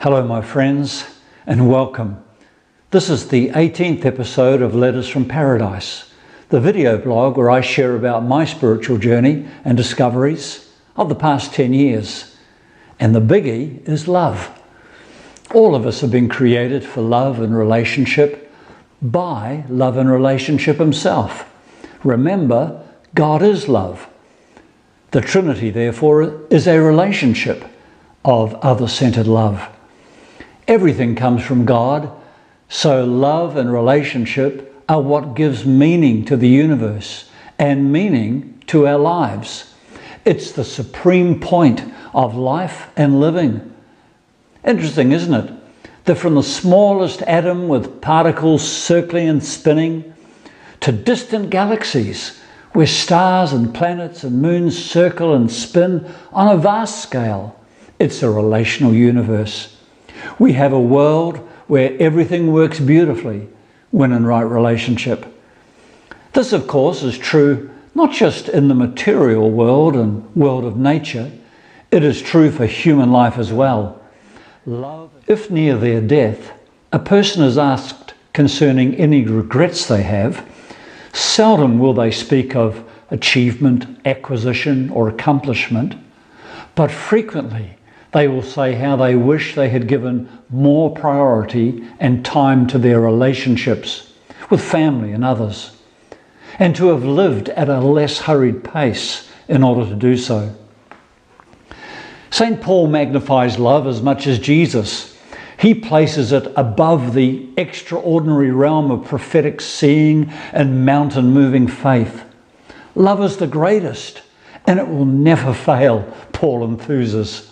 Hello my friends and welcome. This is the 18th episode of Letters from Paradise, the video blog where I share about my spiritual journey and discoveries of the past 10 years. And the biggie is love. All of us have been created for love and relationship by love and relationship himself. Remember, God is love. The Trinity, therefore, is a relationship of other-centered love. Everything comes from God, so love and relationship are what gives meaning to the universe and meaning to our lives. It's the supreme point of life and living. Interesting, isn't it? That from the smallest atom with particles circling and spinning to distant galaxies where stars and planets and moons circle and spin on a vast scale, it's a relational universe. We have a world where everything works beautifully when in right relationship. This, of course, is true not just in the material world and world of nature, it is true for human life as well. Love, if near their death, a person is asked concerning any regrets they have, seldom will they speak of achievement, acquisition, or accomplishment, but frequently they will say how they wish they had given more priority and time to their relationships with family and others, and to have lived at a less hurried pace in order to do so. St. Paul magnifies love as much as Jesus. He places it above the extraordinary realm of prophetic seeing and mountain-moving faith. Love is the greatest, and it will never fail, Paul enthuses.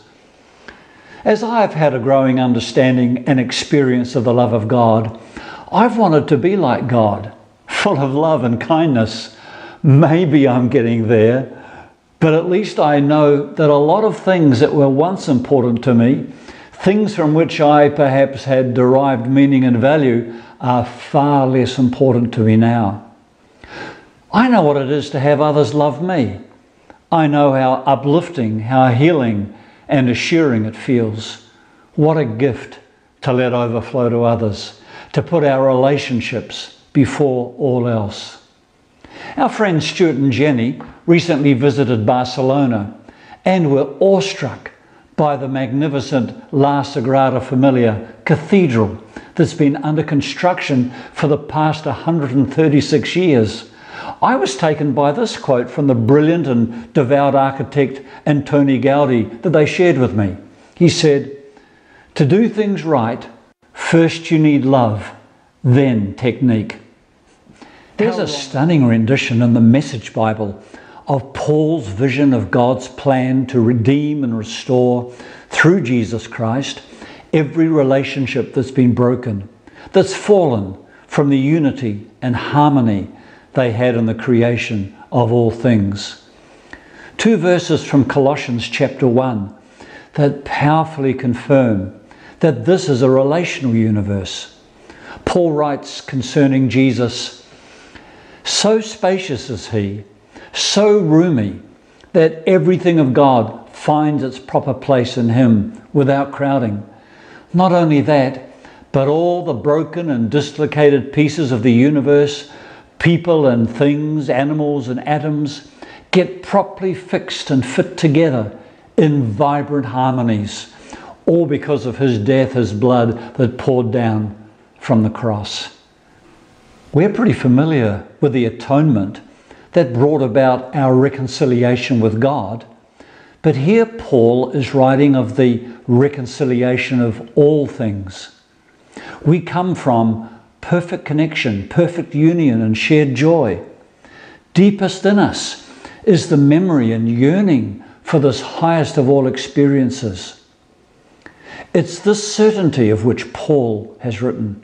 As I have had a growing understanding and experience of the love of God, I've wanted to be like God, full of love and kindness. Maybe I'm getting there, but at least I know that a lot of things that were once important to me, things from which I perhaps had derived meaning and value, are far less important to me now. I know what it is to have others love me. I know how uplifting, how healing and assuring it feels. What a gift to let overflow to others, to put our relationships before all else. Our friends Stuart and Jenny recently visited Barcelona and were awestruck by the magnificent La Sagrada Familia Cathedral that's been under construction for the past 136 years. I was taken by this quote from the brilliant and devout architect Antoni Gaudí that they shared with me. He said, "To do things right, first you need love, then technique." There's a stunning rendition in the Message Bible of Paul's vision of God's plan to redeem and restore through Jesus Christ every relationship that's been broken, that's fallen from the unity and harmony they had in the creation of all things. Two verses from Colossians chapter 1 that powerfully confirm that this is a relational universe. Paul writes concerning Jesus, "So spacious is he, so roomy, that everything of God finds its proper place in him without crowding. Not only that, but all the broken and dislocated pieces of the universe, people and things, animals and atoms, get properly fixed and fit together in vibrant harmonies, all because of his death, his blood that poured down from the cross." We're pretty familiar with the atonement that brought about our reconciliation with God, but here Paul is writing of the reconciliation of all things. We come from perfect connection, perfect union and shared joy. Deepest in us is the memory and yearning for this highest of all experiences. It's this certainty of which Paul has written.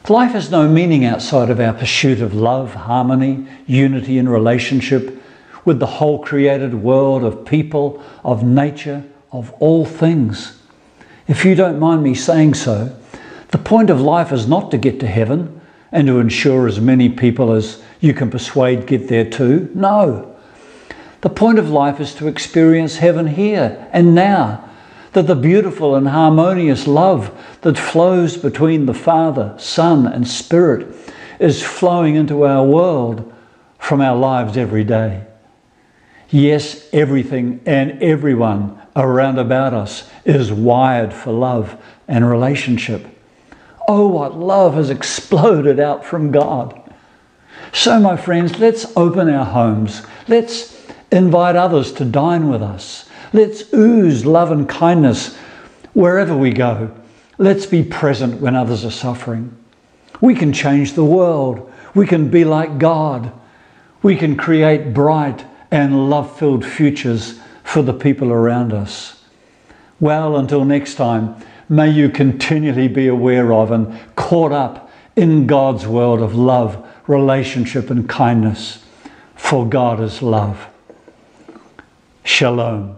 Life has no meaning outside of our pursuit of love, harmony, unity and relationship with the whole created world of people, of nature, of all things. If you don't mind me saying so, the point of life is not to get to heaven and to ensure as many people as you can persuade get there too. No. The point of life is to experience heaven here and now, that the beautiful and harmonious love that flows between the Father, Son, and Spirit is flowing into our world from our lives every day. Yes, everything and everyone around about us is wired for love and relationship. Oh, what love has exploded out from God. So, my friends, let's open our homes. Let's invite others to dine with us. Let's ooze love and kindness wherever we go. Let's be present when others are suffering. We can change the world. We can be like God. We can create bright and love-filled futures for the people around us. Well, until next time, may you continually be aware of and caught up in God's world of love, relationship, and kindness, for God is love. Shalom.